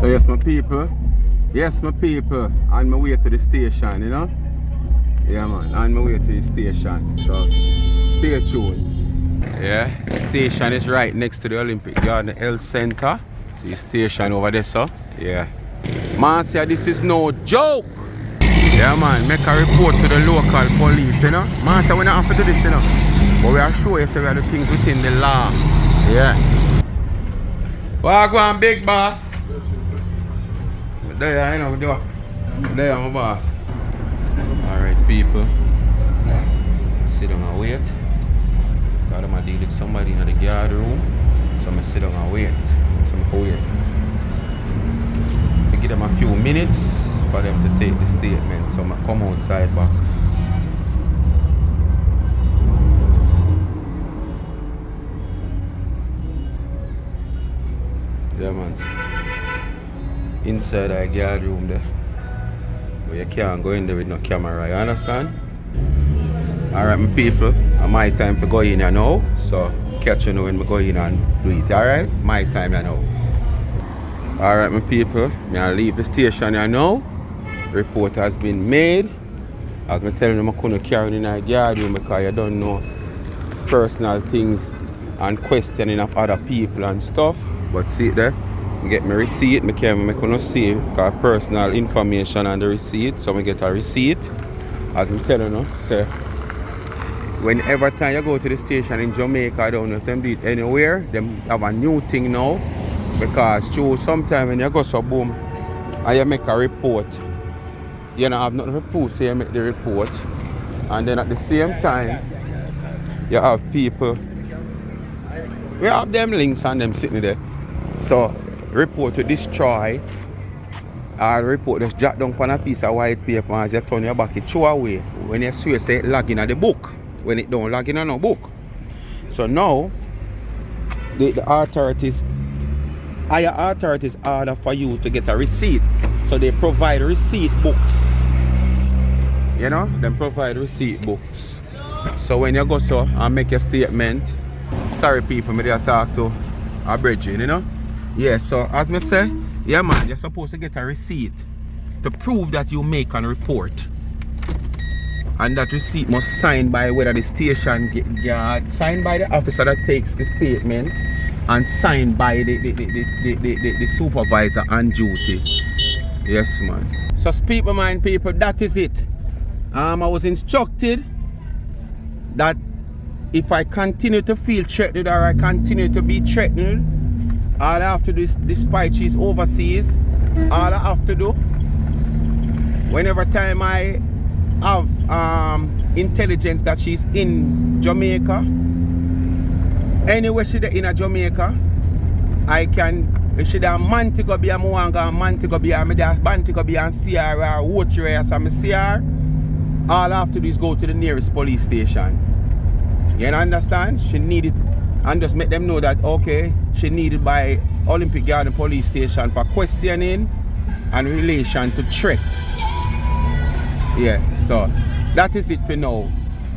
So yes my people, on my way to the station, you know? Yeah man, on my way to the station, so stay tuned. Yeah, station is right next to the Olympic Garden Health Center. See station over there, so yeah. Man say this is no joke. Yeah man, make a report to the local police, you know? Man say we not have to do this, you know? But we are sure you say we are the things within the law. Yeah. Well, big boss. There, you know, there, my boss. Alright, people. Sit down and wait. Thought I'm gonna deal with somebody in the guard room. So I'm gonna sit down and wait. So I'm gonna wait. I give them a few minutes for them to take the statement. So I'm gonna come outside back. Yeah, man. Inside our guard room there. But you can't go in there with no camera, you understand? Alright, my people, my time for go in, you know. So catch you now when I go in and do it, alright? My time, you know. Alright, my people, I leave the station, you know. Report has been made. As I telling them I couldn't carry in our guard room because you don't know personal things and questioning of other people and stuff. But see it there, I get my receipt, I couldn't see because personal information on the receipt, so I get a receipt. As I'm telling you, say, whenever time you go to the station in Jamaica, I don't know if them do it anywhere, them have a new thing now. Because through sometime when you go so boom and you make a report, you don't have nothing to prove, so you make the report. And then at the same time, you have people, we have them links and them sitting there. So, report to destroy, or report just jot down on a piece of white paper as you turn your back, it throw away. When you swear, say it log in at the book. When it don't log in on no book. So now, the authorities, higher authorities order for you to get a receipt. So they provide receipt books. You know, they provide receipt books. So when you go so and make your statement, sorry people, me there talk to a brethren, you know. Yeah, so as me say, yeah man, you're supposed to get a receipt to prove that you make a report. And that receipt must sign by whether the station guard, signed by the officer that takes the statement, and signed by the supervisor on duty. Yes man. So speak my mind people, that is it. I was instructed that if I continue to feel threatened or I continue to be threatened, all I have to do is, despite she's overseas, all I have to do, whenever time I have intelligence that she's in Jamaica, anywhere she's in Jamaica, I can, if she's a man to go be a Mwanga, man to go be a man to go be a Sierra or Wochre, so I see her, all I have to do is go to the nearest police station. You understand? She needed, and just make them know that okay, she needed by Olympic Garden police station for questioning and relation to threat. Yeah, so that is it for now.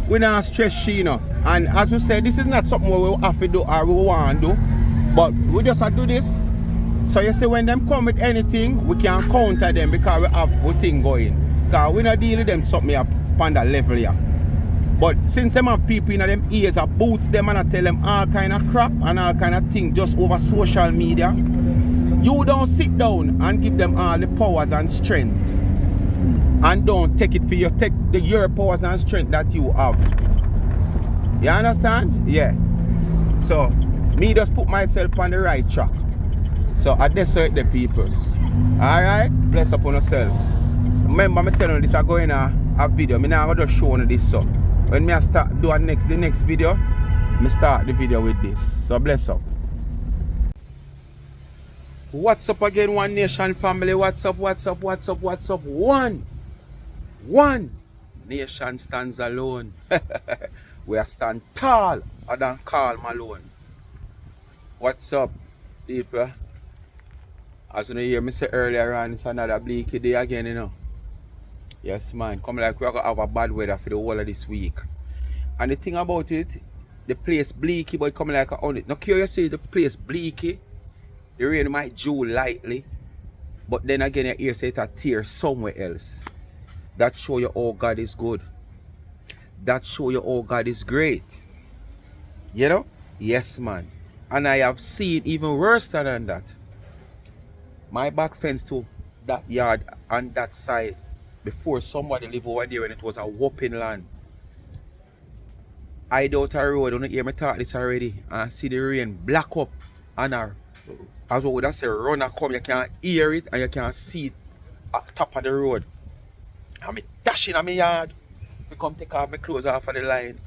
We not stress she, you know. And as we said, this is not something we have to do or we want to do, but we just have to do this. So you see, when them come with anything, we can counter them because we have a thing going. Because we not deal with them something up on that level here. But since them have people in them ears that boots them and I tell them all kind of crap and all kind of things just over social media, you don't sit down and give them all the powers and strength. And don't take it for you, take your powers and strength that you have. You understand? Yeah. So, me just put myself on the right track. So, I desert the people. Alright? Bless upon yourself. Remember, I'm telling you this, I'm going to a video. I'm not going to show you this. So, when I start doing the next video, I start the video with this. So, bless up. What's up again, One Nation family? What's up? One nation stands alone. We are stand tall than Carl Malone. What's up, people? As you hear me say earlier on, it's another bleaky day again, you know. Yes, man. Come like we're going to have a bad weather for the whole of this week. And the thing about it, the place bleaky, but it come like on it. Now, curious, see the place bleaky. The rain might dew lightly. But then again, your ear say it a tear somewhere else. That show you how God is good. That show you how God is great. You know? Yes, man. And I have seen even worse than that. My back fence to that yard and that side, before somebody live over there, and it was a whopping land. I out a road, don't hear me talk this already, and I see the rain black up, and as I would say, runner come, you can't hear it and you can't see it at top of the road. And me dashing on my yard. I come take off my clothes off of the line.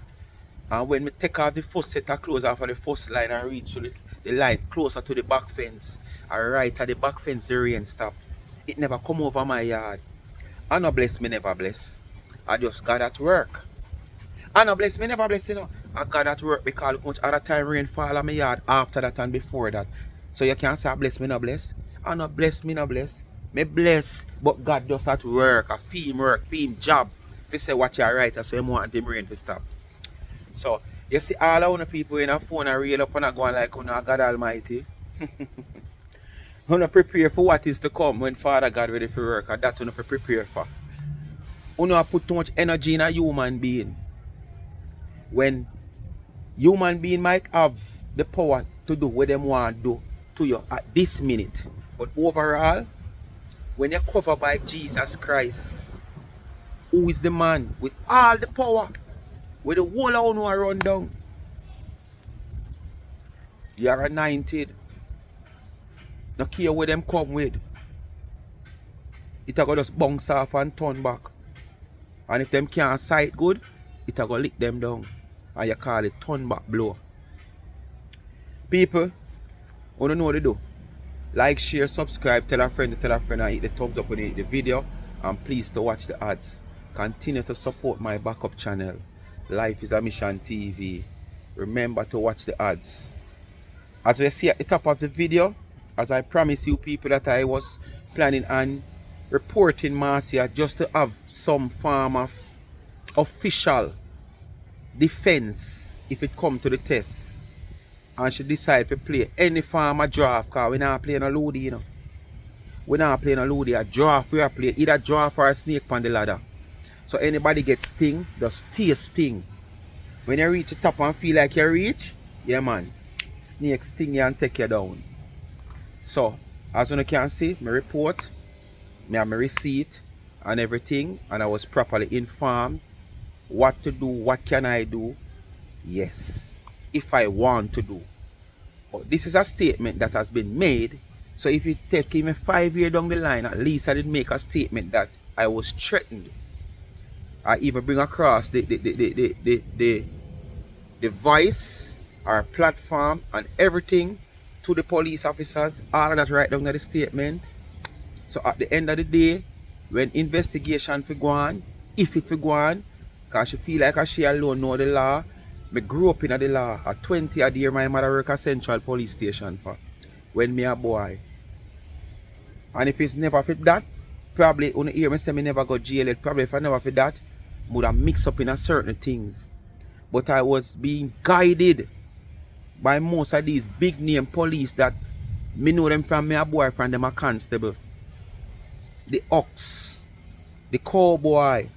And when me take off the first set of clothes off of the first line and reach to the line closer to the back fence, and right at the back fence the rain stop. It never come over my yard. I no bless, me never bless. I just got at work. I no bless, me never bless, you know. I got at work because look much other time rain fall on my yard after that and before that. So you can't say I bless, me no bless. I no bless, me no bless. Me bless, but God just at work, a theme job. If you say what you're right, so you want the rain to stop. So you see all of the people in a phone are real up and going like, oh no, God Almighty. You prepare for what is to come when Father God ready for work, and that you prepare for. You put too much energy in a human being. When human being might have the power to do what they want to do to you at this minute. But overall, when you're covered by Jesus Christ, who is the man with all the power, with the whole of you run down, you are anointed. No care where them come with. It will just bounce off and turn back. And if them can't sight good, it will lick them down. And you call it turn back blow. People, you don't know what to do. Like, share, subscribe, tell a friend, and hit the thumbs up when you hit the video. And please to watch the ads. Continue to support my backup channel, Life is a Mission TV. Remember to watch the ads. As you see at the top of the video, as I promised you people that I was planning on reporting Marcia just to have some form of official defense if it come to the test. And she decide to play any form of draft, because we're not playing a loadie, you know. We're not playing a loadie, a draft we are playing either draft or a snake on the ladder. So anybody gets sting, just stay sting. When you reach the top and feel like you reach, yeah man, snake sting you and take you down. So, as you can see, my report, I have my receipt and everything, and I was properly informed what to do, what can I do, yes, if I want to do. But this is a statement that has been made, so if it take even 5 years down the line, at least I did make a statement that I was threatened. I even bring across the voice or platform and everything to the police officers, all of that right down in the statement. So at the end of the day, when investigation for go on, if it for go on, because she feel like she alone know the law. I grew up in the law. At 20 a year, my mother work at Central Police Station for when me a boy. And if it's never for that, probably on the hear me say me never go jail. Probably if I never for that, I would have mixed up in a certain things. But I was being guided by most of these big name police that me know them from my boyfriend, them a constable. The Ox, the Cowboy,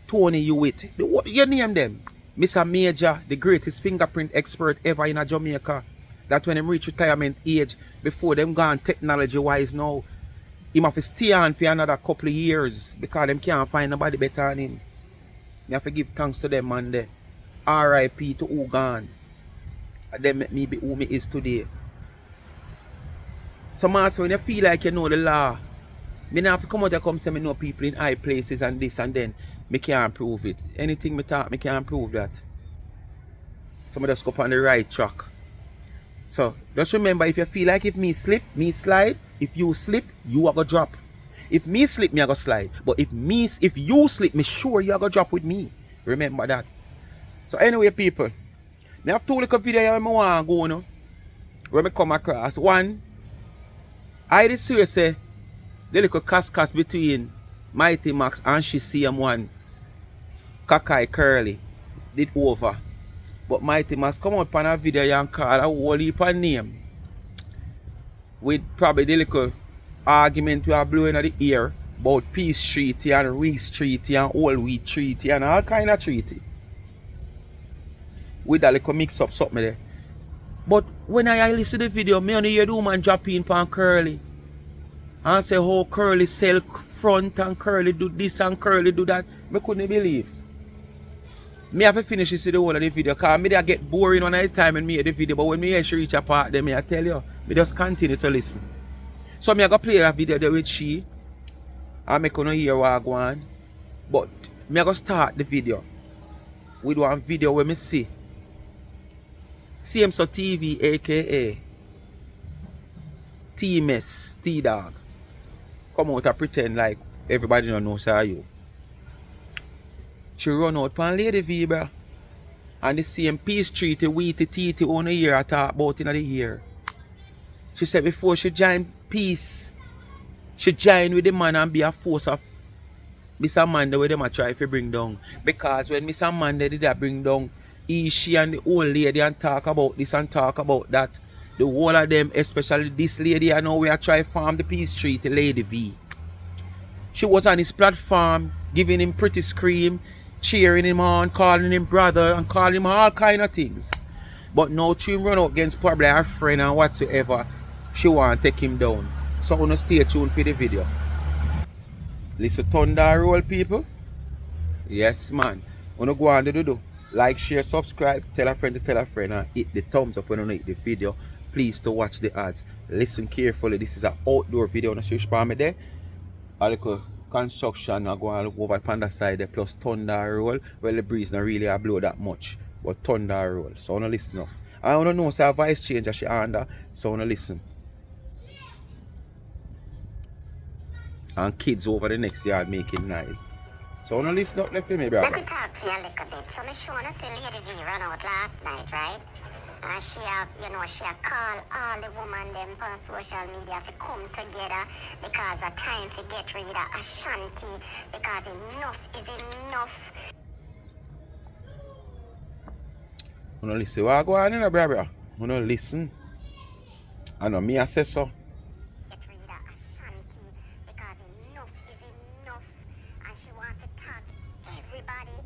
Tony Hewitt, what you name them? Mr. Major, the greatest fingerprint expert ever in a Jamaica. That when them reach retirement age, before them gone technology wise now, he have to stay on for another couple of years because them can't find nobody better than him. I have to give thanks to them and the R.I.P. to who gone. And them make me be who me is today. So master, when you feel like you know the law, me not have to come out and come say me know people in high places and this and then me can't prove it. Anything me talk, me can't prove that. So me just go up on the right track. So just remember, if you feel like if me slip, me slide. If you slip, you are gonna drop. If me slip, me I go slide. But if you slip, me sure you are gonna drop with me. Remember that. So anyway, people, me have two little videos I want to go now. Where me come across. One, I just say the little cascas between Mighty Max and she CM1 Kakai Curly did over. But Mighty Max come out on a video and call a whole heap of name with probably the little argument we are blowing at the ear about peace treaty and Reese treaty and whole wheat treaty and all kind of treaty. With that little mix up something there. But when I listen to the video, me only hear the woman drop in pan Curly. And say how Curly sell front and Curly do this and Curly do that. Me couldn't believe. Me have to finish this with the whole of the video because me get boring one at a time when me hear the video. But when me hear she reach a part then me I tell you, me just continue to listen. So me I go play that video there with she. And me couldn't hear what I go on. But me I go start the video with one video where me see CMSO TV aka T-Mess, T-Dog come out and pretend like everybody don't know say you. She run out pan Lady V, bro. And the same peace treaty, wheaty teety on a year I talk about in the year. She said before she joined peace, she joined with the man and be a force of Miss Amanda where them a try to bring down. Because when Miss Amanda did that bring down, she and the old lady and talk about this and talk about that. The whole of them, especially this lady, I know we are trying to farm the peace treaty, Lady V. She was on his platform, giving him pretty scream, cheering him on, calling him brother, and calling him all kind of things. But now she run out against probably her friend and whatsoever, she want to take him down. So I want to stay tuned for the video. Listen, thunder roll, people. Yes, man. I want to go on to do. Like, share, subscribe, tell a friend to tell a friend, and hit the thumbs up when you like the video. Please to watch the ads. Listen carefully. This is an outdoor video on the switch palm there. A little construction I go and look over the the side there, plus thunder roll. Well, the breeze not really blow that much, but thunder roll. So I want to listen up. I want to know say a voice change as she under, so I want to listen. And kids over the next yard making noise. So I want to listen up left for me, brother. Let me talk to you a little bit. So I want to say Lady V ran out last night, right? And she have, she have called all the women them on social media to come together because of time to get rid of Ashanti because enough is enough. I want to listen. What go on in, brother? I want to listen. I know me I say so. Get rid of Ashanti because enough is enough. And she wants to talk everybody,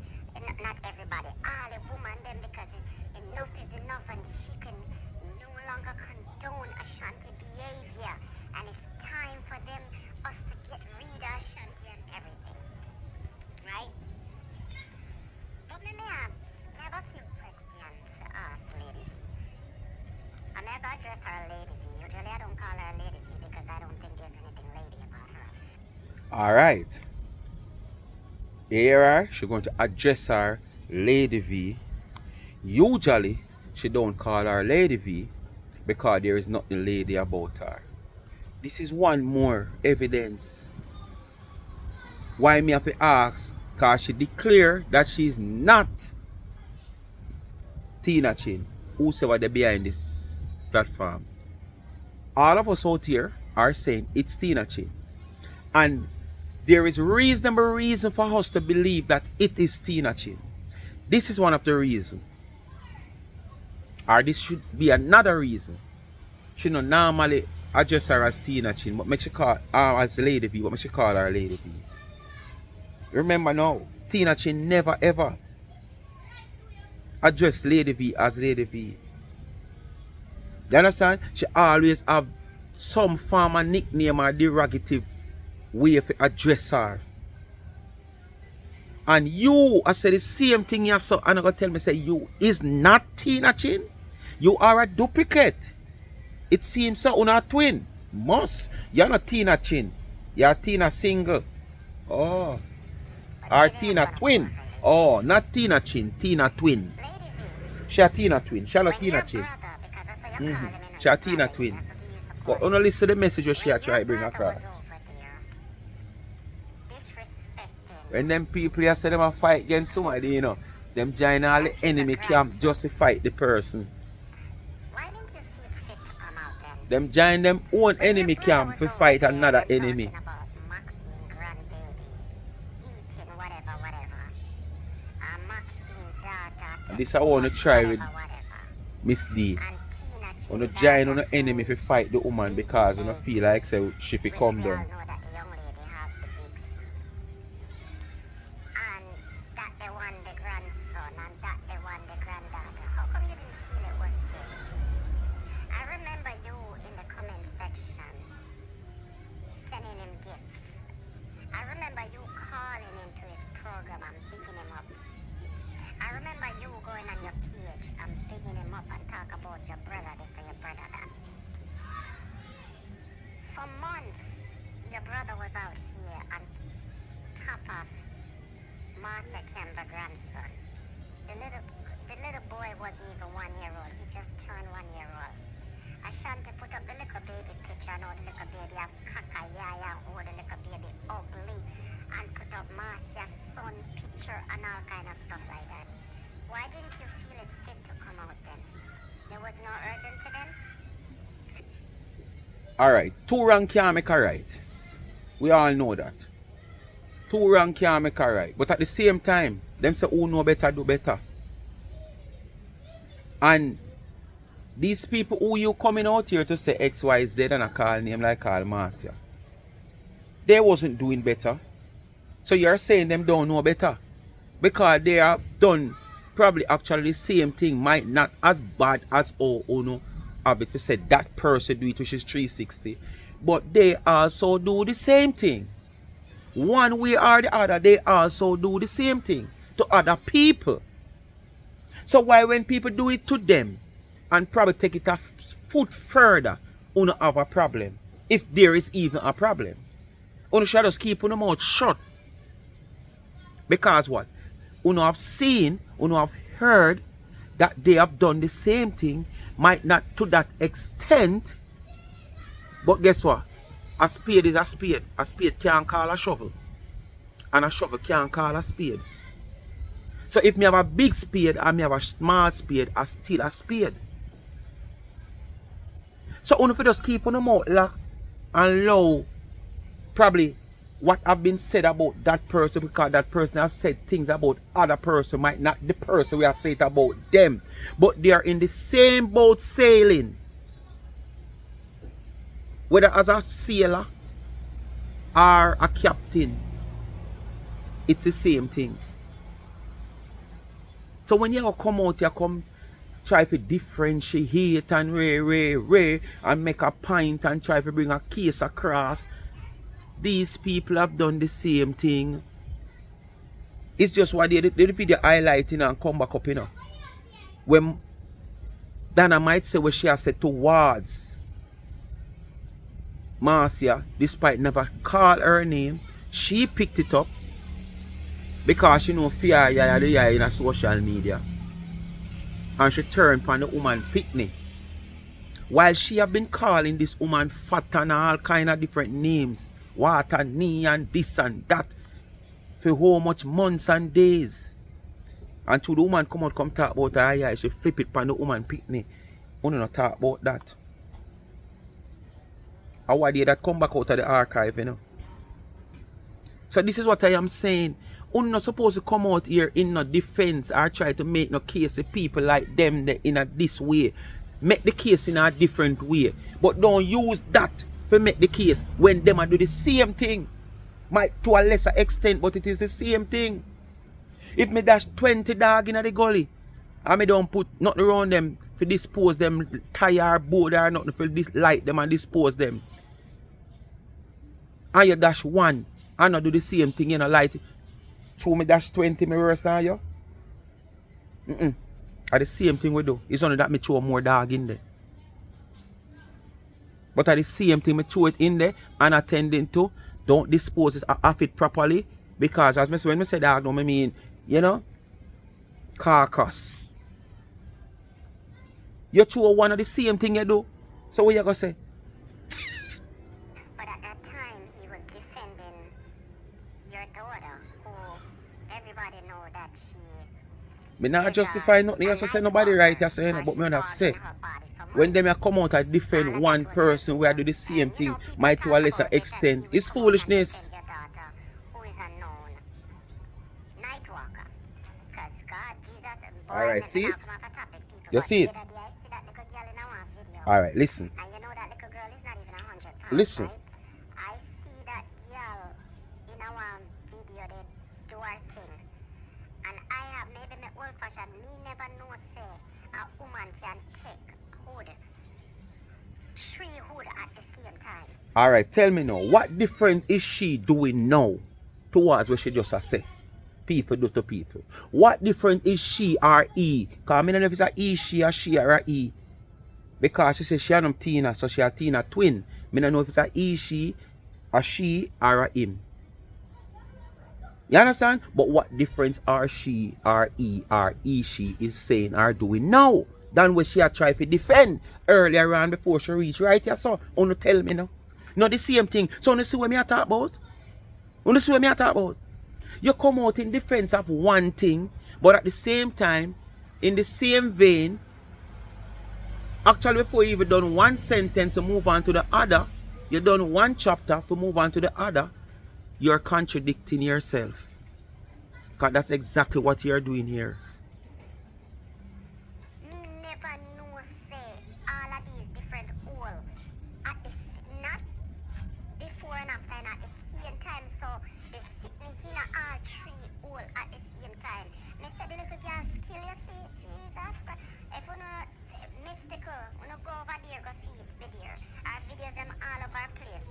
not everybody, all the women them because enough is enough and she can no longer condone Ashanti behavior. And it's time for us to get rid of Ashanti and everything. Right? But let me ask, I have a few questions for us, Lady V. I'm going to address her Lady V. Usually I don't call her Lady V because I don't think there's anything lady about her. Alright. Here she's going to address her Lady V. Usually she don't call her Lady V because there is nothing lady about her. This is one more evidence why me have to ask, because she declared that she is not Tina Chin, whosoever they behind this platform. All of us out here are saying it's Tina Chin. And there is reasonable reason for us to believe that it is Tina Chin. This is one of the reasons. Or this should be another reason. She not normally address her as Tina Chin, but make she call her as Lady V, but make she call her Lady V. Remember now, Tina Chin never ever address Lady V as Lady V. You understand? She always have some form of nickname or derogative way to address her. And you, I said the same thing you saw, and I'm going to tell me, say, you is not Tina Chin. You are a duplicate. It seems so, you're not a twin. Must. You're not Tina Chin. You're Tina single. Oh. Or Tina twin. Oh, not Tina Chin, Tina twin. She a Tina twin. She not Tina Chin. She a Tina twin. But only listen to the message she a try to bring across. When them people here say them a fight against somebody, you know, them join all the enemy camp just to fight the person. Why didn't you see it fit to come out then? Them join them own enemy camp to fight another enemy. And this I want to try with Miss D. She On the the giant on daughter the enemy if you fight the woman because you don't feel like say she fi which come we all down. know that the young lady have the big C. And that they won the grandson and that they won the granddaughter. How come you didn't feel it was fit? I remember you in the comment section sending him gifts. I remember you calling into his program and bigging him up. I remember you going on your page and bigging him up and talk about your brother this or your brother that. For months, your brother was out here on top of Master Kemba grandson. The little boy wasn't even 1 year old. He just turned 1 year old. Ashanti put up the little baby picture and all the little baby have caca, yaya, and all the little baby ugly, and put up Marcia's son picture and all kind of stuff like that. Why didn't you feel it fit to come out then? There was no urgency then? Alright, two wrong can't make a right. We all know that. Two wrong can't make a right. But at the same time, them say who know better do better. And these people who you coming out here to say X, Y, Z and I call name like call Marcia, they wasn't doing better. So you're saying them don't know better. Because they have done probably actually the same thing, might not as bad as Uno have it to say that person do it, which is 360. But they also do the same thing. One way or the other, they also do the same thing to other people. So why when people do it to them and probably take it a foot further, Uno have a problem? If there is even a problem. Uno should just keep Uno mouth shut. Because what? Uno have seen, Uno have heard that they have done the same thing, might not to that extent, but guess what? A spade is a spade. A spade can't call a shovel. And a shovel can't call a spade. So if me have a big spade and me have a small spade, I still a spade. So Uno fi just keep on the mouth locked and low probably what have been said about that person, because that person has said things about other person, might not the person we have said about them, but they are in the same boat sailing, whether as a sailor or a captain. It's the same thing. So when you come out, you come try to differentiate and and make a point and try to bring a case across. These people have done the same thing. It's just what they video highlighting and come back up, you know. When Dana might say what she has said towards Marcia, despite never call her name, she picked it up because she know fear in a social media. And she turned upon the woman picnic. While she have been calling this woman fat and all kind of different names, water, knee and this and that, for how much months and days. And to the woman come out, come talk about her, yeah, she flip it upon the woman picnic. We don't talk about that. And what day that come back out of the archive, you know. So this is what I am saying. You're not supposed to come out here in no defense or try to make no case of people like them in a this way. Make the case in a different way. But don't use that to make the case when them do the same thing. Might to a lesser extent, but it is the same thing. If me dash 20 dog in the gully, and me don't put nothing around them to dispose them, tire, board or nothing for light them and dispose them. And you dash one, and not do the same thing, you know, light. Through me dash 20, me worse than you. And the same thing we do. It's only that me throw more dog in there. But at the same thing, me throw it in there and attending to, don't dispose it, off it properly. Because as me say, when me say dog, no, me mean, you know, carcass. You throw one of the same thing you do. So what you gonna say? But at that time, he was defending your daughter, who everybody know that she... Me not justify nothing. You say nobody right, you say, you know, but me not say. When them come out and defend one person where do the same thing, might to a lesser extent, it's foolishness. Alright, see it? You see it? Alright, listen. And you know that little girl is not even 100 pounds, Listen. right? I see that girl in our video, they do her thing. And I have maybe my old fashioned, me never know say a woman can take hood, 3 hood at the same time. Alright, tell me now, what difference is she doing now towards what she just said? People do to people. What difference is she or he? Because I don't know if it's a he, she or a he. Because she says she and Tina, so she a Tina twin. I don't know if it's a he, she or a him. You understand? But what difference are she or he, she is saying or doing now than what she had tried to defend earlier on before she reached right here? So, you tell me now. Not the same thing. So, you see what I talk about? You see what I talk about? You come out in defense of one thing, but at the same time, in the same vein, actually before you even done one sentence to move on to the other, you done one chapter to move on to the other, you're contradicting yourself. Because that's exactly what you're doing here. Me never know say all of these different all at the not before and after and at the same time. So they sit me in all 3 all at the same time. Me said the little girl skill, you see, Jesus Christ. If you know mystical, you know go over there, go see it video. Our videos them all over place.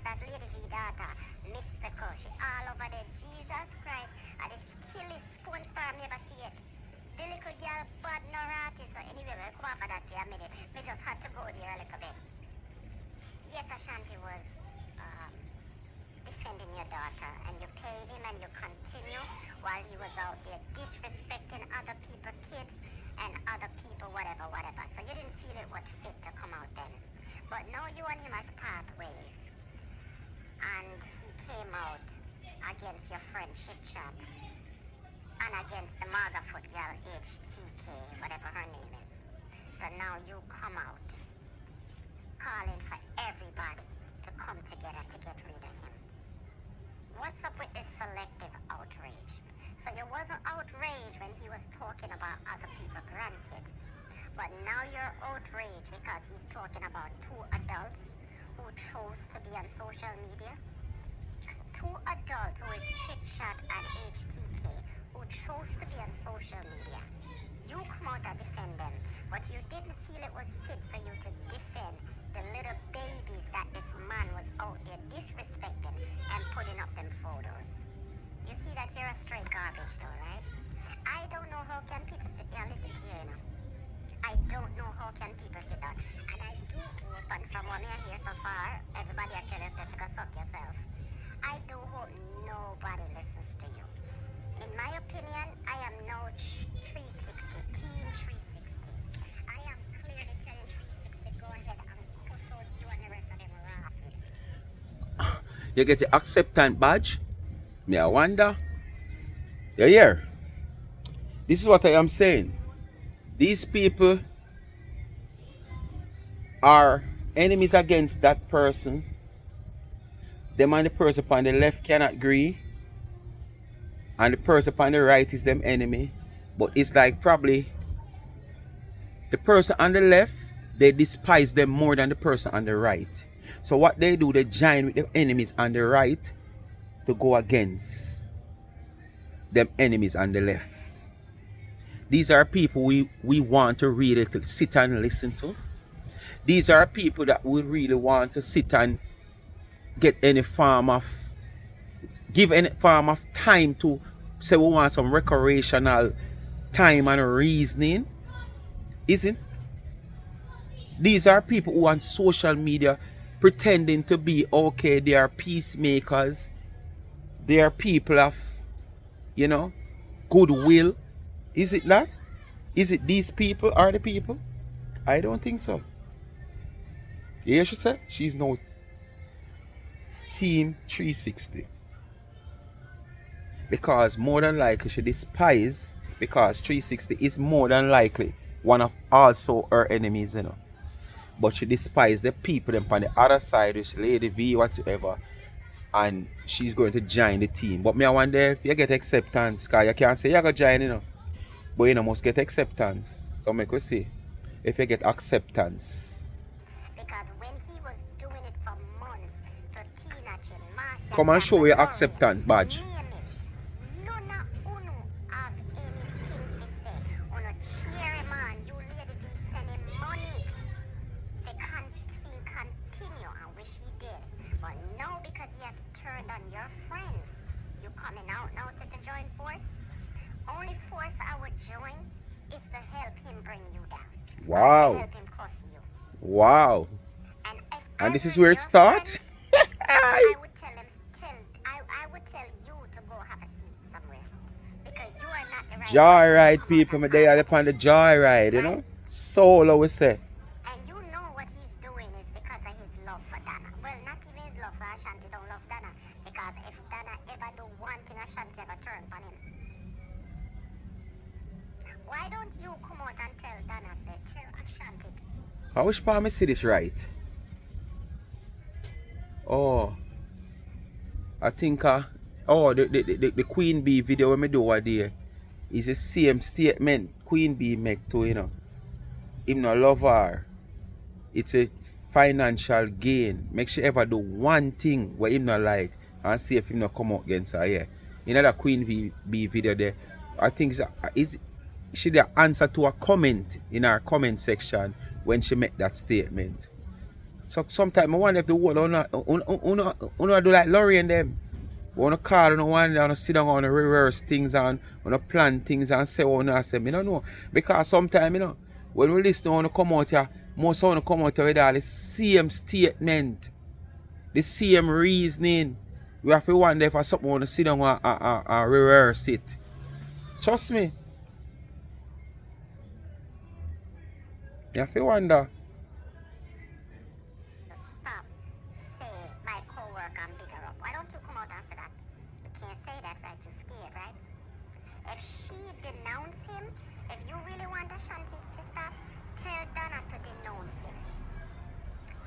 That's Lady V daughter. Mystical. She all over there. Jesus Christ. And the skill is porn star, me ever see it. The little girl bad no artist. So anyway, we'll come off of that for a minute. Me just had to go there a little bit. Yes, Ashanti was defending your daughter, and you paid him and you continue while he was out there disrespecting other people, kids, and other people, whatever. So you didn't feel it was fit to come out then. But now you and him as pathways. And he came out against your friend Chit Chat and against the MAGA foot girl HTK, whatever her name is. So now you come out calling for everybody to come together to get rid of him. What's up with this selective outrage? So you wasn't outraged when he was talking about other people's grandkids. But now you're outraged because he's talking about 2 adults who chose to be on social media. 2 adults who is Chit Chat and HTK who chose to be on social media. You come out and defend them, but you didn't feel it was fit for you to defend the little babies that this man was out there disrespecting and putting up them photos. You see that you're a straight garbage though, right? I don't know how can people sit there and listen to you, you know. I don't know how can people sit down. And I do hope, and from what I hear so far, everybody I tell yourself to go suck yourself. I do hope nobody listens to you. In my opinion, I am now 360, team 360. I am clearly telling 360, go ahead and cuss out you and the rest of them rotted. You get the acceptance badge? Me I wonder. You hear? This is what I am saying. These people are enemies against that person. Them and the person on the left cannot agree. And the person on the right is them enemy. But it's like probably the person on the left, they despise them more than the person on the right. So what they do, they join with the enemies on the right to go against them enemies on the left. These are people we want to really sit and listen to. These are people that we really want to sit and get any form of, give any form of time to say we want some recreational time and reasoning. Isn't? These are people who on social media pretending to be okay, they are peacemakers. They are people of, you know, goodwill. Is it that? Is it these people are the people? I don't think so. Yeah, she said she's now team 360. Because more than likely she despises, because 360 is more than likely one of also her enemies, you know. But she despises the people them on the other side, which Lady V, whatsoever. And she's going to join the team. But me I wonder if you get acceptance, because you can't say you're going to join, you know. But you know, must get acceptance. So make we see if you get acceptance ask Come and show your acceptance badge. Name it. None of uno have anything to say. Uno cheer him on. You lady be sending money. They can't continue. I wish he did. But now because he has turned on your friends, you coming out now to join force? Only force I would join is to help him bring you down. Wow. To help him cost you. Wow. And if And I this is were where it your starts? friends, I would tell him I would tell you to go have a seat somewhere. Because you are not the right Joyride, person to come out people. and Me they are ask upon the us. joyride, you know? Solo, we say. And you know what he's doing is because of his love for Dana. Well, not even his love for Ashanti don't love Dana. Because if Dana ever do one thing, Ashanti ever turn on him. Why don't you come out and tell Dana, say, tell Ashanti. How which part me see this right? Oh. I think the Queen Bee video when me do what there is the same statement Queen Bee make to, you know. Him no love her. It's a financial gain. Make sure ever do one thing where him not like and see if him not come out against her. Yeah. You know that Queen Bee video there. I think she the answer to a comment in her comment section when she make that statement. So sometimes I wonder if the world uno do like Laurie and them. We wanna call on one day and sit down and reverse things and plan things and say what I say. I don't know. Because sometimes, you know, when we listen to come out here, most of come out here with all the same statement, the same reasoning. We have to wonder if something want to sit down and reverse it. Trust me. You have to wonder. Stop, say, my co-worker and bigger up. Why don't you come out and say that? You can't say that, right? You're scared, right? If she denounce him, if you really want Ashanti to stop, tell Donna to denounce him.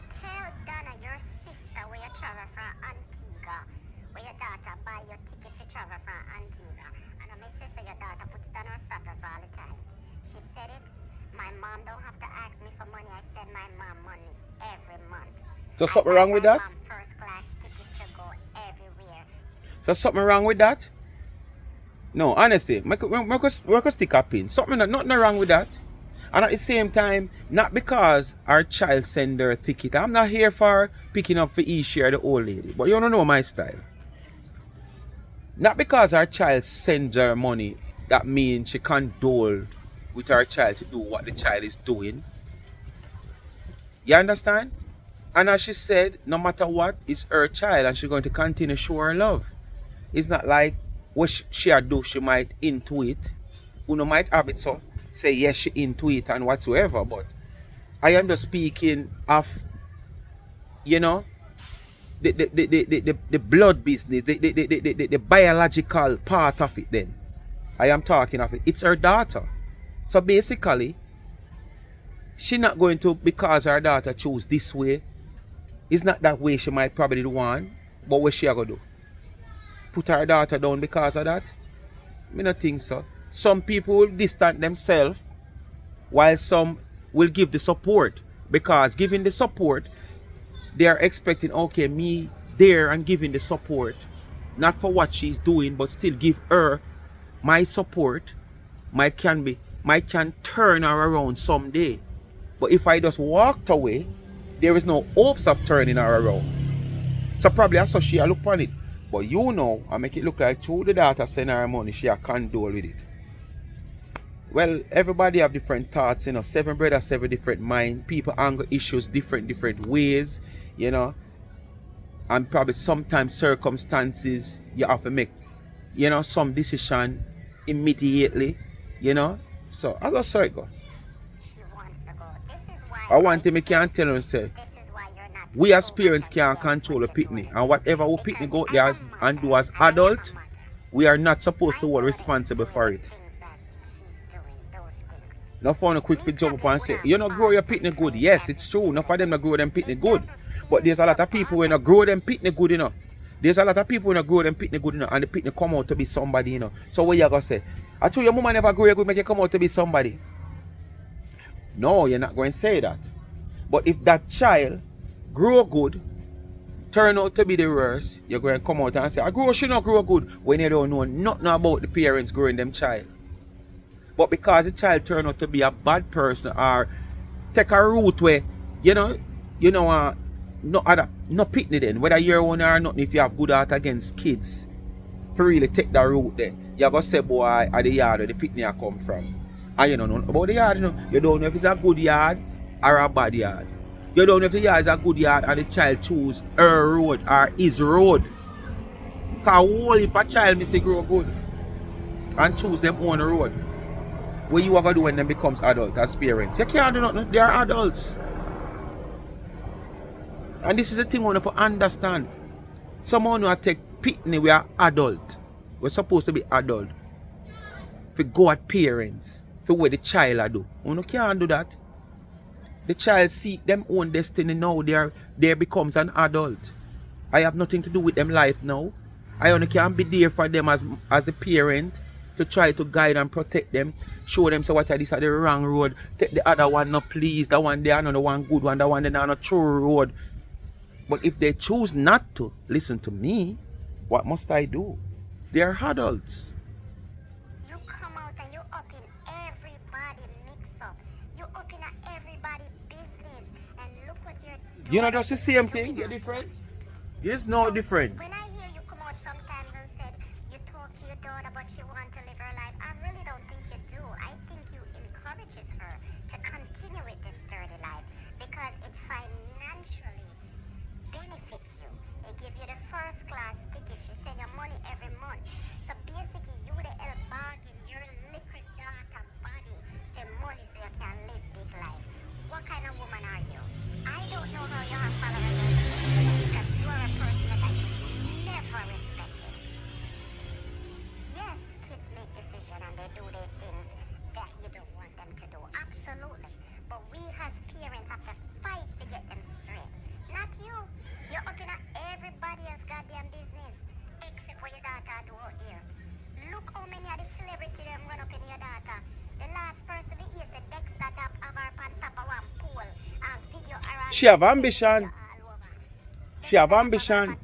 Tell Donna, your sister, where you travel from Antigua, where your daughter buy your ticket for travel from Antigua. And my sister, your daughter puts it on her status all the time. She said it. My mom don't have to ask me for money. I send my mom money every month. So something wrong with that? I buy my mom first class ticket to go everywhere. So something wrong with that? No, honestly, make us stick a pin. Nothing wrong with that. And at the same time, not because our child send her a ticket. I'm not here for picking up for each year the old lady. But you don't know my style. Not because our child sends her money, that means she condole with our child to do what the child is doing. You understand? And as she said, no matter what, it's her child and she's going to continue to show her love. It's not like what she do, she might into it. Uno might have it so say yes, she into it and whatsoever, but I am just speaking of, you know, the blood business, the biological part of it then. I am talking of it. It's her daughter. So basically, she not going to, because her daughter choose this way, it's not that way she might probably want, but what she going to do? Put her daughter down because of that? I don't think so. Some people will distance themselves while some will give the support. Because giving the support, they are expecting, okay, me there and giving the support, not for what she's doing, but still give her my support, might can turn her around someday. But if I just walked away, there is no hopes of turning her around. So probably I saw she look on it. But you know, I make it look like through the daughter send her money, she condole with it. Well, everybody have different thoughts, you know. 7 brothers, 7 different minds. People angle issues different ways, you know. And probably sometimes circumstances you have to make, you know, some decision immediately, you know. So as I saw it go. She wants to go. This is why I want him, I can't tell him, say, this is why you're not we as so parents much can't against control the what you're picnic. doing. And whatever we Because picnic go as there a and do mother, as and I am a adult, mother, we are not supposed to my hold daughter is responsible doing for the it. things that she's doing, those things. Not for no quick Me to jump up probably and say, would you have know, grow your fast and picnic good. clothes Yes, every it's true. single Enough of them day. not grow them It picnic good. doesn't But seem there's a lot so of people bad. when not grow them picnic good, you know. There's a lot of people when not grow them picnic good, you know, and the picnic come out to be somebody, you know. So what you gonna say? I told your mama never grow you good, make you come out to be somebody. No, you're not going to say that. But if that child grow good turn out to be the worst, you're going to come out and say, I grow, she not grow good, when you don't know nothing about the parents growing them child. But because the child turn out to be a bad person or take a route where, no picnic then, whether you're one or nothing, if you have good heart against kids, to really take that route there, you're going to say, boy, at the yard where the picnic come from. And you don't know about the yard, you don't know if it's a good yard or a bad yard. You don't know if the yard is a good yard and the child choose her road or his road. Because whole heap of child may say grow good and choose them own road. What you are going to do when them becomes adult as parents? You can't do nothing. They are adults. And this is the thing we want to understand. Someone who take picnic, we are adult. We're supposed to be adult. If we go at parents, for what the child do. You can't do that. The child seek them own destiny now. They becomes an adult. I have nothing to do with them life now. I only can be there for them as the parent to try to guide and protect them. Show them so what this are the wrong road. Take the other one, no please. The one they are not the one good one. The one they are not true road. But if they choose not to listen to me, what must I do? They are adults. You come out and you up in everybody mix up. You up in everybody business and look what you're doing. You know that's the same thing. You're different. It's no different. When I hear you come out sometimes and said you talk to your daughter but she wants to live her life, I really don't think you do. I think you encourages her to continue with this dirty life because it financially benefits you. It gives you the first class ticket. She send you money every month. So basically you the help bargain your liquid daughter body for money so you can live big life. What kind of woman are you? I don't know how you have followers on the internet because you are a person that I never respected. Yes, kids make decisions and they do their things that you don't want them to do. Absolutely. But we as parents have to fight to get them straight. Not you. You're up in everybody else's goddamn business except what your daughter do out there. Look how many of the celebrities them run up in your daughter. The last person we hear said Dexter have her on top of one pool and video around. She have ambition. She have ambition.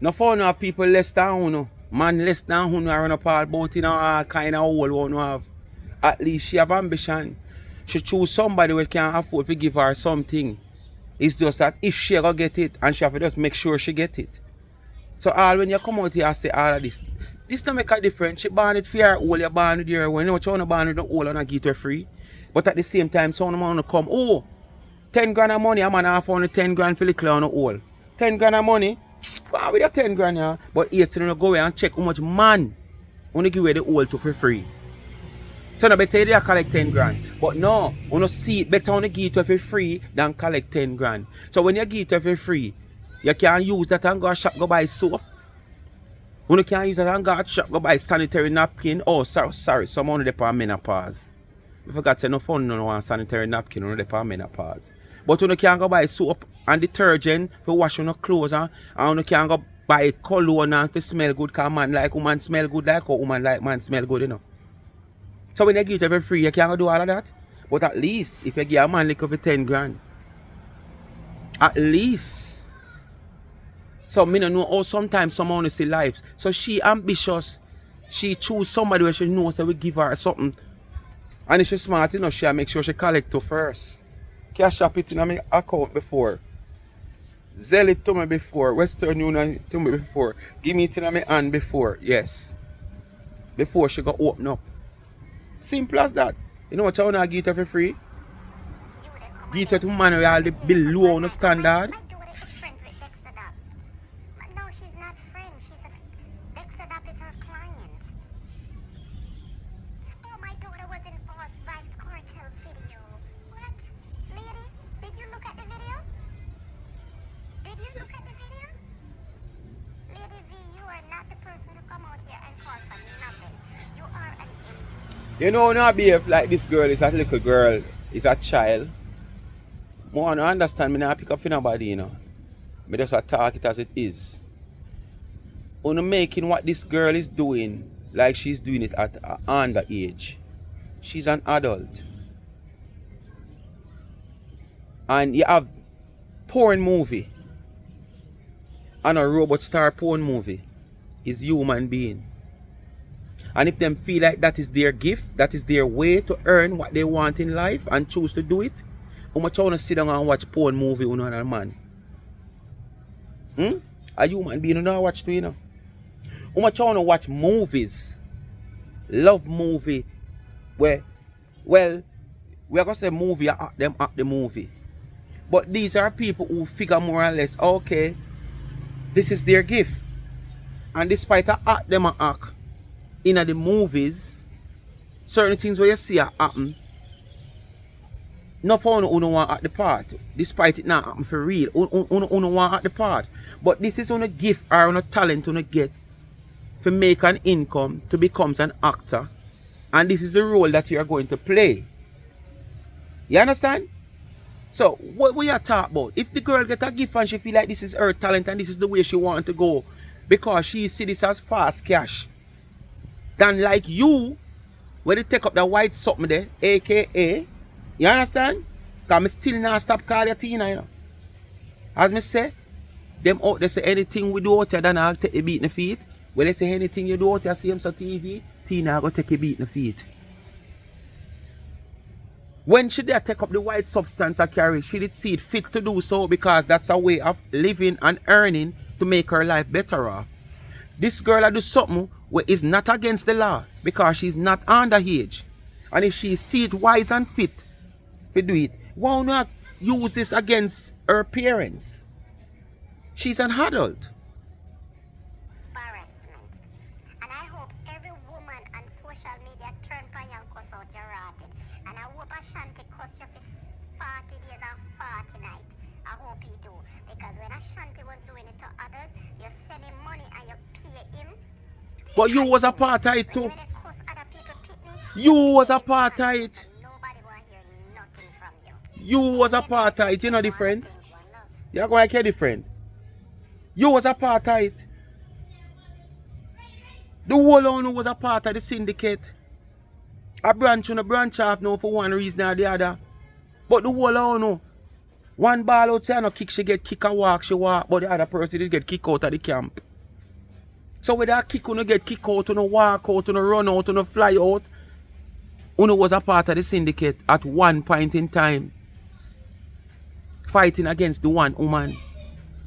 No fun have people less than who. Man less than who run up all about in all kind of hole one have. At least she have ambition. She choose somebody who can afford to give her something. It's just that if she go get it and she have to just make sure she get it. So all when you come out here and say all of this don't make a difference. She born it for her hole, you born with your one. You know what you want to born with the hole and I get her free. But at the same time, someone want to come, 10 grand of money, a man half on the 10 grand for the clown on the hole. 10 grand of money, wow, with your 10 grand, yeah. But here, so you go away and check how much man want to give away the hole to for free. So no better you collect 10 grand. But no, you see it better on the give it for free than collect 10 grand. So when you give it for free, you can use that and go to shop, go buy soap. You can use that and go to shop, go buy sanitary napkin. Oh, sorry, someone on the menopause. I forgot to say no fun no one sanitary napkin on the menopause. But you can go buy soap and detergent for washing your clothes and you can go buy cologne and to smell good because man like woman smell good like how woman like man smell good, you know. So when you give it for free, you can't do all of that. But at least, if you give a man like for 10 grand, at least. So me don't know how sometimes someone want to see lives. So she ambitious. She choose somebody where she knows that we give her something. And if she's smart enough, she'll make sure she collect it first. Cash up it in my account before. Zell it to me before. Western Union to me before. Give me it in my hand before. Yes. Before she go open up. Simple as that. You know what you want to give it for free? Give it to man who all the below on the standard. No, she's not friends. Dexter is her client. Oh, my daughter was in Boss Vibes Cartel video. What? Lady, did you look at the video? Did you look at the video? Lady V, you are not the person to come out here and call for nothing. You are an You know, not behave like this girl is a little girl, is a child. I want to understand, me not pick up for nobody, you know. Me just talk it as it is. Only making what this girl is doing like she's doing it at an underage. She's an adult. And you have porn movie and a robot star porn movie is human being. And if them feel like that is their gift, that is their way to earn what they want in life and choose to do it, how much I want to sit down and watch porn movie with another man? A human being, you know, watch too, you know. How much I want to watch movies, love movie, where, well, we're going to say movie, them act the movie. But these are people who figure more or less, okay, this is their gift. And despite the act them act in the movies, certain things where you see happen, not for uno want at the part, despite it not happen for real. Uno want at the part. But this is on a gift or on a talent on a get to make an income to become an actor. And this is the role that you are going to play. You understand? So what we are talking about, if the girl get a gift and she feel like this is her talent and this is the way she want to go, because she see this as fast cash, then like you, when they take up the white something there, aka, you understand? Because I still not stop calling you Tina, you know. As me say, them out they say anything we do out here, then I'll take a beat in the feet. When they say anything you do out here, see him so TV, Tina go take a beat in the feet. When she did take up the white substance I carry, she did see it fit to do so because that's a way of living and earning to make her life better off. This girl I do something where is not against the law because she's not underage. And if she see it wise and fit to do it, why not use this against her parents? She's an adult. Embarrassment. And I hope every woman on social media turn for you and cuss out your rotted. And I hope Ashanti cuss you for 40 days and 40 nights. I hope he do. Because when Ashanti was doing it to others, you send him money and you pay him. But you was a part of it too. When they cuss other people, You was a part of it. nobody will hear nothing from you. You was a part of it, you know different. You're going to get different. You was a part of it. The whole owner was a part of the syndicate. A branch on a branch off now for one reason or the other. But the whole owner, one ball outside no kick, she get kick and walk, she walk, but the other person did get kick out of the camp. So with that kick, you get kick out, you walk out, you run out, you fly out. Uno was a part of the syndicate at one point in time, fighting against the one woman.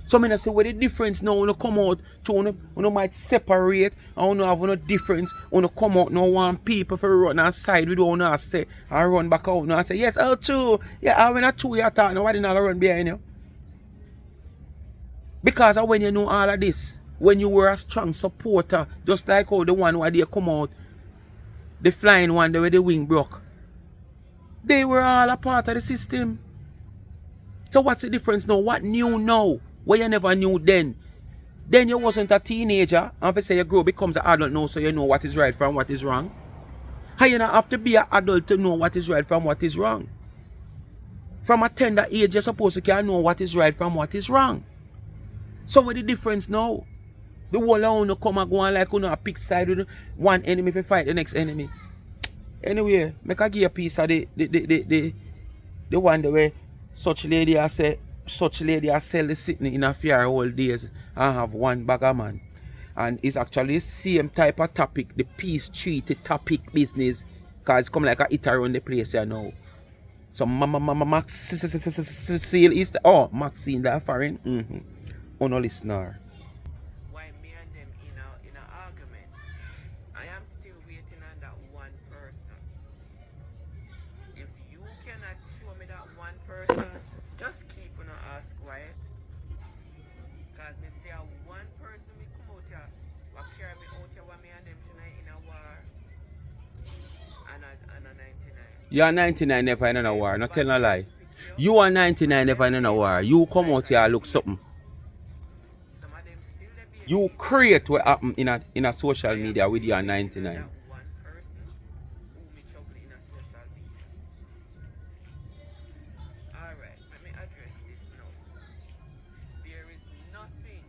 So I say where the difference now when you come out to you might separate and you have no difference when you come out no one people for run outside with you and say and run back out and say yes oh true. Yeah, when I true you talk nobody not run behind you. Because when you know all of this, when you were a strong supporter, just like how the one where they come out, the flying one where the wing broke. They were all a part of the system. So what's the difference now? What new now? What you never knew then? Then you wasn't a teenager, and if you say you grow becomes an adult now, so you know what is right from what is wrong. How you not have to be an adult to know what is right from what is wrong? From a tender age, you're supposed to can know what is right from what is wrong. So what the difference now? The whole of you come and go on like you know a pick side with one enemy to fight the next enemy. Anyway, make I give you a piece of the one the way such lady I say. Such lady I sell the sitting in a fair all days and have one bag of man. And it's actually the same type of topic, the peace treaty topic business. Because it's come like a hit around the place here now. So Maxine is Maxine that foreign. Oh no listener. Why me and them in a argument? I am still waiting on that one person. If you cannot show me that one person, just keep on ask quiet. Cause me say one person me come out here, what carry me out here, what me and them in a war. And a 99. You are 99 never in a war, not tell no lie. You are 99 never in a war. You come out here and look something. Some of them still they be You create what happen in a social media with your 99. that one person who me trouble in a social media. Alright, let me address this now. There is nothing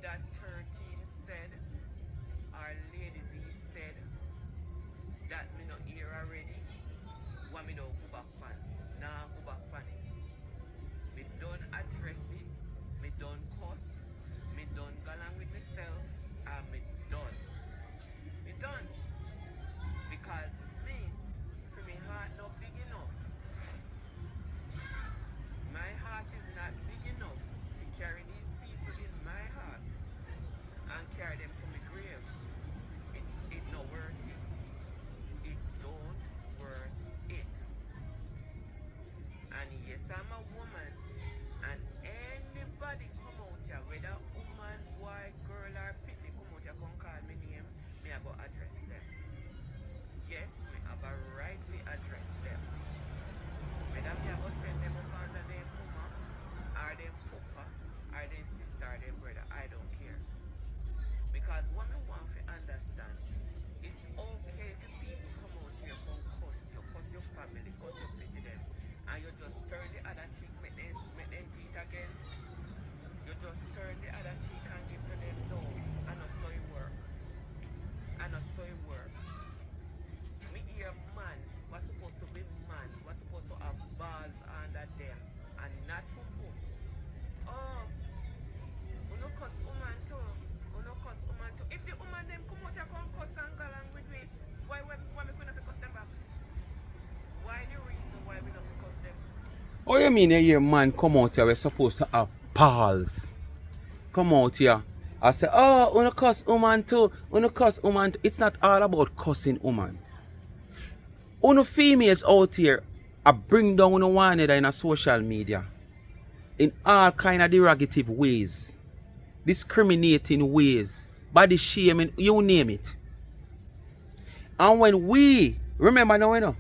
that 13 said or Lady Z said that me not hear already. What me don't go back on. Nah, go back on it. Me done Oh, you mean you hear man come out here, we're supposed to have balls. Come out here. I say, oh, wanna cuss woman too. Wanna cuss woman too. It's not all about cussing woman. Uno females out here I bring down one another in a social media. In all kind of derogative ways. Discriminating ways. Body shaming, you name it. And when we, remember now, you know,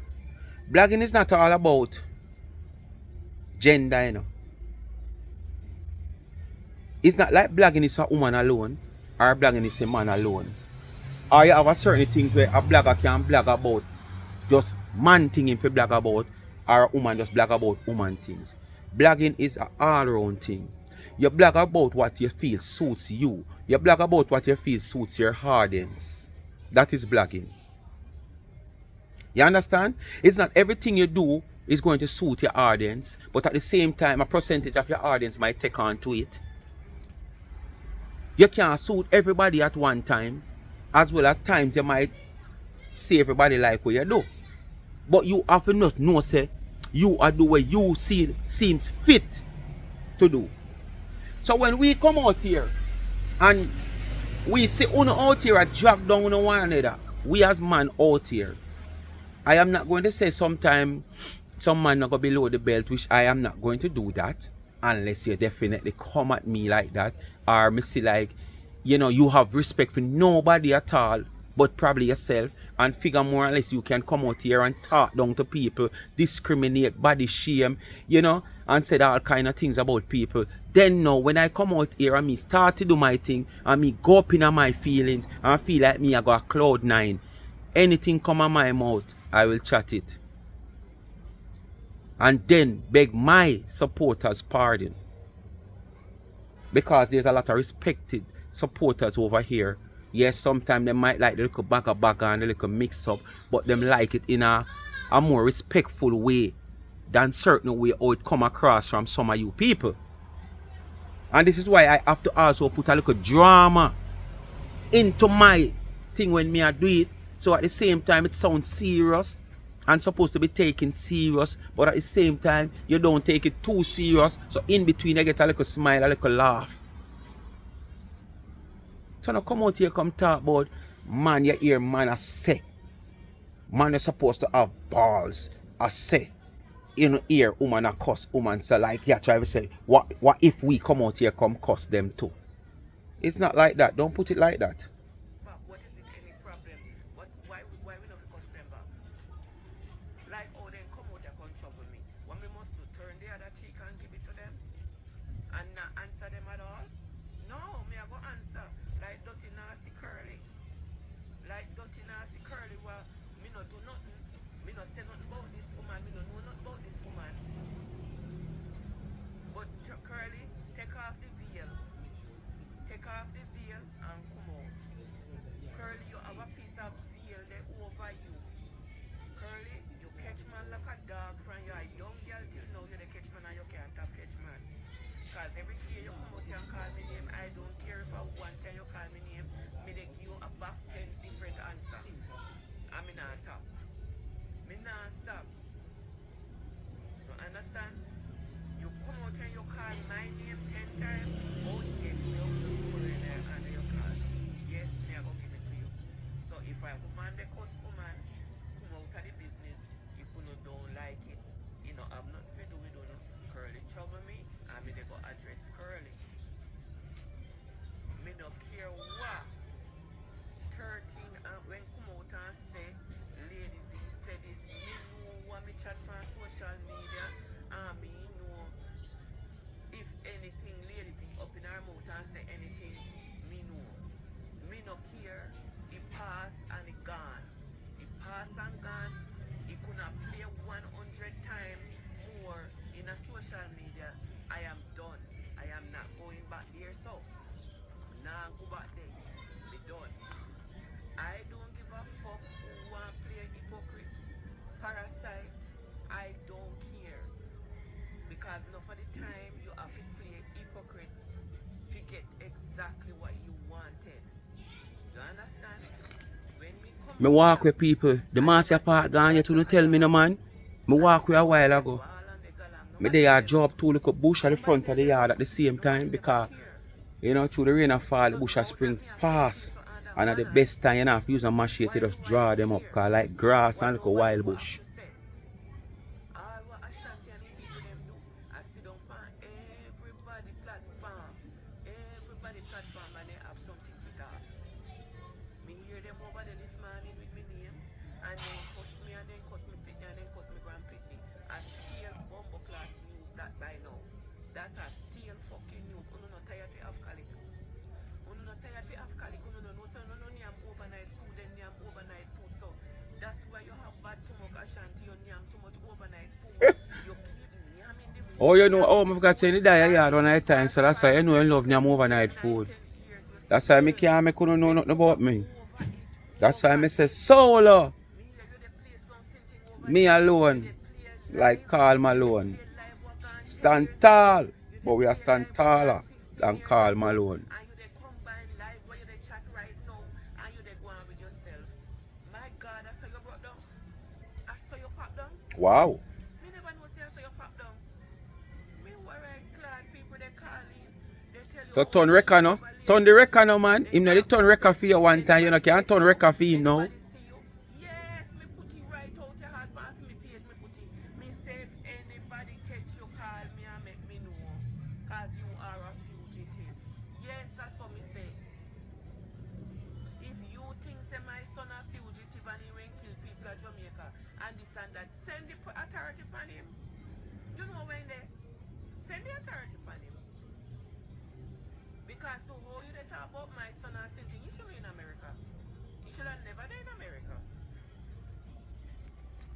blogging is not all about gender, you know. It's not like blogging is a woman alone or blogging is a man alone. Or you have a certain things where a blogger can blog about just man thing if you blog about, or a woman just blog about woman things. Blogging is an all-round thing. You blog about what you feel suits you. You blog about what you feel suits your audience. That is blogging. You understand? It's not everything you do is going to suit your audience, but at the same time, a percentage of your audience might take on to it. You can't suit everybody at one time, as well at times you might see everybody like what you do. But you have to not know, say, you are the way you see seems fit to do. So when we come out here and we see uno out here and drag down uno one another, we as man out here, I am not going to say sometime some man not go below the belt, which I am not going to do that unless you definitely come at me like that, or me see like, you know, you have respect for nobody at all but probably yourself, and figure more or less you can come out here and talk down to people, discriminate, body shame, you know, and said all kind of things about people. Then now when I come out here and me start to do my thing and me go up in my feelings and feel like me I got a cloud nine, anything come on my mouth, I will chat it. And then beg my supporters pardon. Because there's a lot of respected supporters over here. Yes, sometimes they might like the little bagger and the little mix up, but them like it in a more respectful way than certain way how it come across from some of you people. And this is why I have to also put a little drama into my thing when me I do it. So at the same time it sounds serious and supposed to be taken serious, but at the same time you don't take it too serious. So in between I get a little smile, a little laugh. So now come out here, come talk about man, you hear man I say. Man is supposed to have balls. I say. You know, hear woman a cuss woman. So like you try to say, what if we come out here come cuss them too? It's not like that. Don't put it like that. But what is it any problem? Why we not cuss them back? Like, oh, then come out here come trouble me. What we must do, turn the other cheek and give it to them? And not answer them at all? No, me I go answer. Like dirty nasty curly. Like dirty nasty curly, well, me not do nothing. Me not say nothing about this woman. Me not know nothing about this woman. But curly, take off the veil. Take off the veil and come out. Curly, you have a piece of veil there over you. Curly, you catch man like a dog from you a young girl till now you the catch man and you can't have catch man. Cause every day you come out here and call me name, I don't care if I one time you call me name, me they give you a back 10 different answer. And me not stop. Me not stop. You understand? You come out here and you call my name 10 times, oh yes, you put in there and you call. Yes, me I go give it to you. So if I woman the cuss woman, come out of the business, if you don't like it, you know, I'm not to do with you. Curly trouble me, and me they go address Curly. Me no care what. 13 when come out and say, Lady V said this, me know what me chat on social media, and me know if anything Lady V up in her mouth and say anything, me know. Me no care, it pass and it gone. It pass and gone, it could not play 100 times more in a social media. I am done. I am not going back there, so now go back there. Be done. I don't give a fuck who want play hypocrite, parasite. I don't care. Because enough of the time you have to play hypocrite to get exactly what you wanted. You understand? When we come Me walk with people. The master part gone yet to tell me no man. Me walk with a while ago. ball and the girl, I'm no Me there drop two little bush at the front of the yard at the same time because you know through the rain and fall the bush a spring fast. And at the best time you have to use a machete to just draw them up cause like grass and little wild bush. All what Ashanti and the people them do, I sit down on everybody platform. Everybody platform and they have something to talk. Me hear them over there this morning with me name and then cuss me and then cuss me pitney and then cuss me grand pitney. I still bumbo clock news that by now. That are still fucking news. Uno not tired to have calic. Uno not tired to have calic. Uno no know so no name overnight food then name overnight food. So that's why you have bad stomach Ashanti. You name too much overnight food. You keep yamming the food. Oh you know, oh I forgot to say the die yard one night time, so that's why you know you love them overnight food. That's why me can't make you know nothing about me. That's why I say solo. Me alone. Like Carl Malone. Stand tall. But we are stand taller than Carl Malone. And you they combine live where you they chat right now and you they go on with yourself. My God, I saw you brought down. I saw you pop down. Wow. Me never know say I saw you pop down. Me worry glad people they calling. They tell you So turn record no? Turn the record no man. Him not the turn record for you one time. You know can't turn record for him now. yes, me put it right out your heart pass me page, me put it. Me say if anybody catch you call me and make me know. Cause you are a fugitive. Yes, that's what me say. If you think say my son a fugitive and he went kill people at Jamaica and this and that, send the authority upon him. You know when they send the authority upon him. Because to how you they talk about my son and something, he should be in America. He should have never been in America.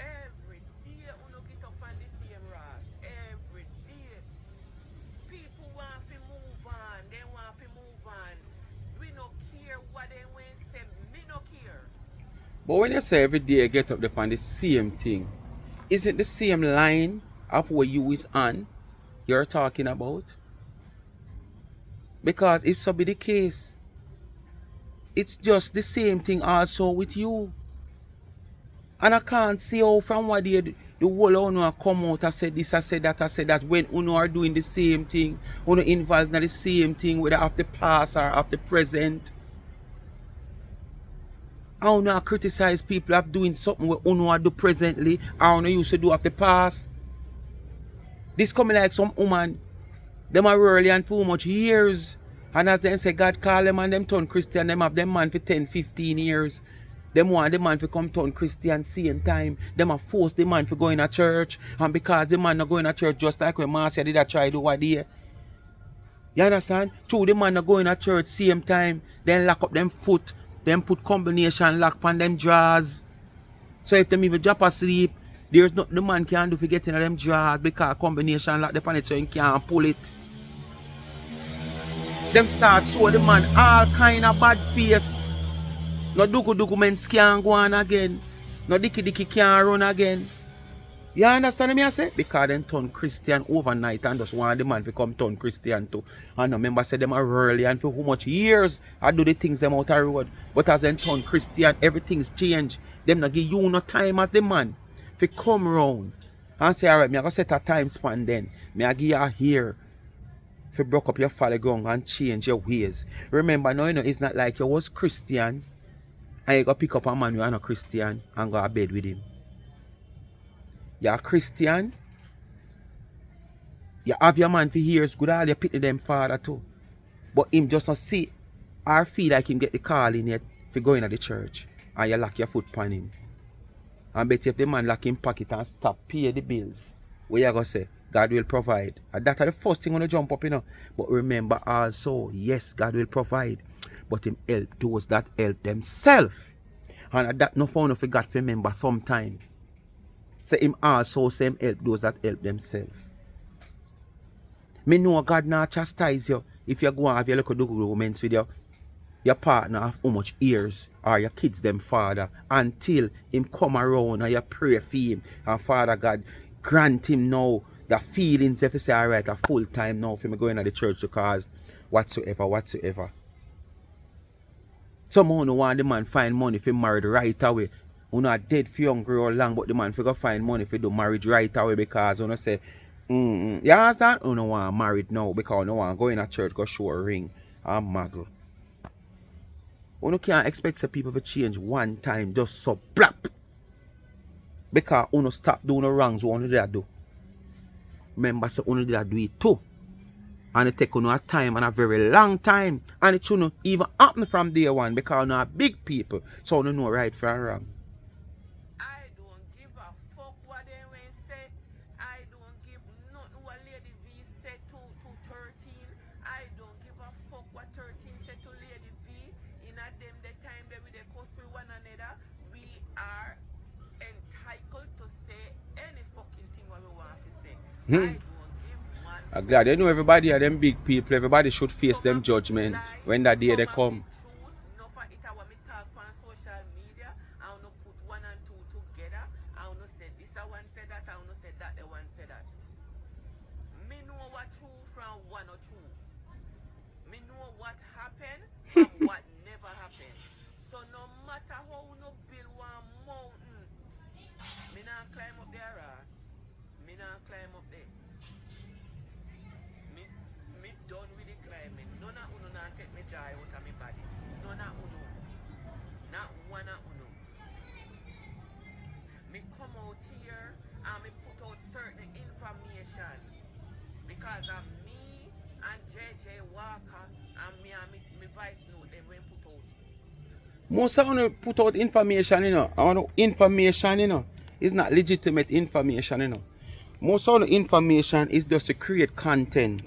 Every day uno get up on the same ras. Every day. People want to move on. They want to move on. We no care what they want to say. Me no care. But when you say every day you get up upon the same thing, is it the same line of what you is on you're talking about? Because if so be the case, it's just the same thing also with you. And I can't see how from what the whole uno come out and say this, I said that when uno are doing the same thing, uno involved in the same thing, whether of the past or of the present. I uno criticize people of doing something what uno do presently, or uno used to do of the past. This coming like some woman, them are early and for much years. And as they say, God call them and them turn Christian, them have them man for 10, 15 years. Them want the man to come turn Christian same time. Them have forced the man to go in a church. And because the man not going to church just like when Marcia did a try do what day. You understand? True, the man not going to church same time. Then lock up them foot. Then put combination lock on them drawers. So if them even drop asleep, there's nothing the man can do for getting them drawers because combination lock upon it so he can't pull it. Them start show the man all kind of bad face. No dugu men can't go on again. No dicky can't run again. You understand me I say? Because them turn Christian overnight and just want the man to come turn Christian too. And no member say them are early and for how much years I do the things them out the road. But as them turn Christian, everything's changed. Them not give you no time as the man to come round and say, alright, me I go set a time span then. Me I give you a year to broke up your folly ground and change your ways. Remember now, you know, it's not like you was Christian and you go pick up a man who are not Christian and go to bed with him. You're a Christian. You have your man for years, good all you pity them father too. But him just not see or feel like him get the call in yet for going to the church and you lock your foot upon him. And bet if the man lock him pocket and stop pay the bills, what you gonna say? God will provide. And that's the first thing when you jump up, you know. But remember also, yes, God will provide. But him help those that help themselves. And that no phone if you got to remember sometime. So him also same help those that help themselves. Me know God not chastise you if you go and have your little documents with your partner of how much years or your kids them father until him come around and you pray for him and Father God grant him now the feelings if you say alright a full time now for me going to the church because whatsoever. Some who want the man find money if he married right away. Who not dead for young or long but the man figure find money if he do marriage right away because you know say You understand? You don't want married now because you don't want to go in a church, go show a ring and muggle. You can't expect some people to change one time just so blap. Because you stop doing the wrongs you did that do. Remember, so you did that do it too. And it take a time and a very long time. And it shouldn't even happen from day one because you are big people. So you know right from wrong. I don't give a fuck what they will say. I don't give nothing what Lady V said to 13. I don't give a fuck what 13 said to Lady V. In a them the time that we they cuss with one another, we are entitled to say any fucking thing what we want to say. I don't give one. I'm glad you know everybody are them big people. Everybody should face them judgment when that day they come. Truth, no for it what me talk on social media. I don't put one and two together. I don't say this a one said that. I don't say that the one said that. Me know what true from one or two. Me know what happened from what never happened. So no matter how no build one mountain, me not climb up there. Me not climb up there. Me done with the climbing. None of uno not take me joy out of me body. None of uno. Not one of uno. Me come out here and me put out certain information. Because of me and JJ Walker and me vice note them when put out. Most of them put out information, you know. And information, you know, is not legitimate information, you know. Most of the information is just to create content.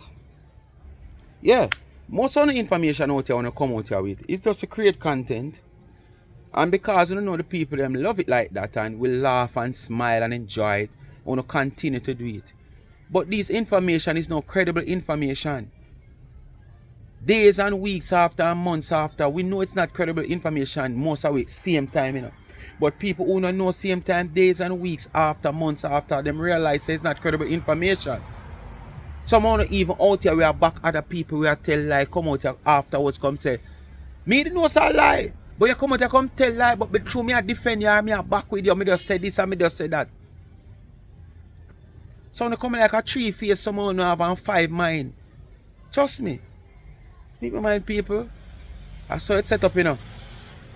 Yeah. Most of the information out here when you come out here with is just to create content. And because you don't know the people them love it like that and will laugh and smile and enjoy it, want to continue to do it. But this information is no credible information. Days and weeks after and months after, we know it's not credible information most of it same time, you know. But people who don't know same time, days and weeks after, months after, them realize it's not credible information. Someone even out here we are back other people we are tell lie, come out here afterwards come say, me didn't know it's a lie. But you come out here come tell lie, but through me I defend you, me I back with you, me just say this and me just say that. So come like a 3 face, someone who have on 5 mind. Trust me. Speak my mind, people. I saw it set up, you know.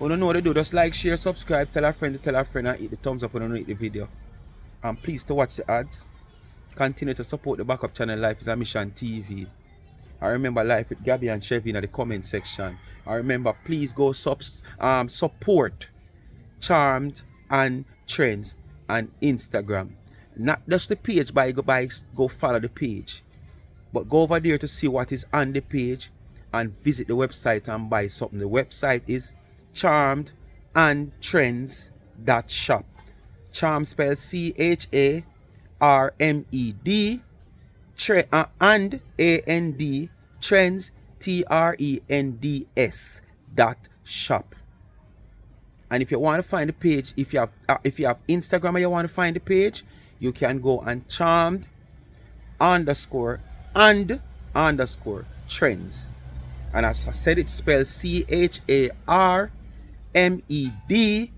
You don't know what to do. Just like, share, subscribe, tell a friend, and hit the thumbs up when you hit the video. And please to watch the ads. Continue to support the backup channel Life is a Mission TV. I remember Life with Gabby and Chevy in the comment section. I remember please go support Charmed and Trends and Instagram. Not just the page, go follow the page. But go over there to see what is on the page and visit the website and buy something. The website is charmedandtrends.shop. Charm spelled CHARMED and AND trends TRENDS.shop. And if you want to find the page, if you have Instagram and you want to find the page, you can go on charmed _and_trends. And as I said, it's spelled CHARMED _AND_trend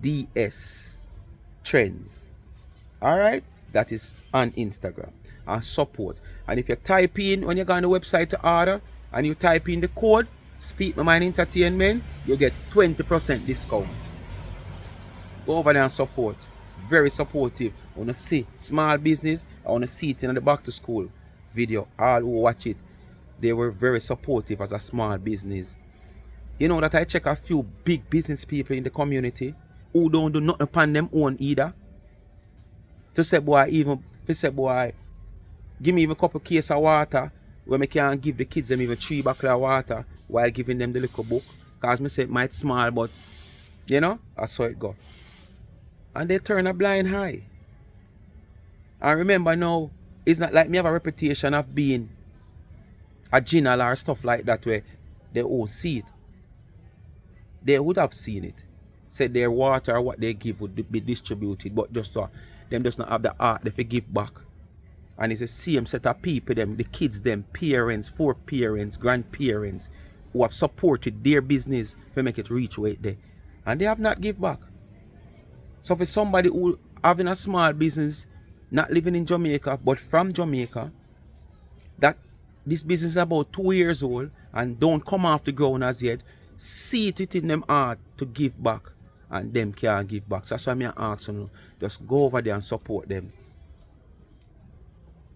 TRENDS trends. Alright, that is on Instagram and support. And if you type in when you go on the website to order and you type in the code Speak My Mind Entertainment, you get 20% discount. Go over there and support. Very supportive. I want to see small business. I want to see it in the back to school video. All who watch it, they were very supportive as a small business. You know that I check a few big business people in the community who don't do nothing upon them own either. To say boy, give me even a couple case of water where I can give the kids them even 3 bottles of water while giving them the little book. Because I say it might small, but you know, I saw it go. And they turn a blind eye. And remember now, it's not like me have a reputation of being a general or stuff like that where they won't see it. They would have seen it. Said their water or what they give would be distributed, but just so them just not have the heart they give back. And it's the same set of people, them, the kids, them, parents, foreparents, grandparents, who have supported their business to make it reach where it there. And they have not give back. So for somebody who having a small business, not living in Jamaica, but from Jamaica, that this business is about 2 years old and don't come off the ground as yet, see it in them heart to give back, and them can't give back. So that's why I'm asking you, just go over there and support them.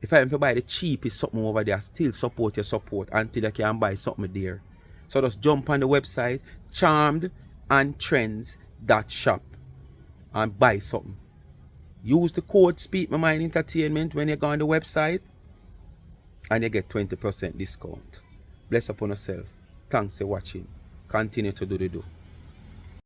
If I am to buy the cheapest something over there, still support your support until you can buy something there. So just jump on the website, charmedandtrends.shop, and buy something. Use the code Speak My Mind Entertainment when you go on the website, and you get 20% discount. Bless upon yourself. Thanks for watching. Continue to do the do.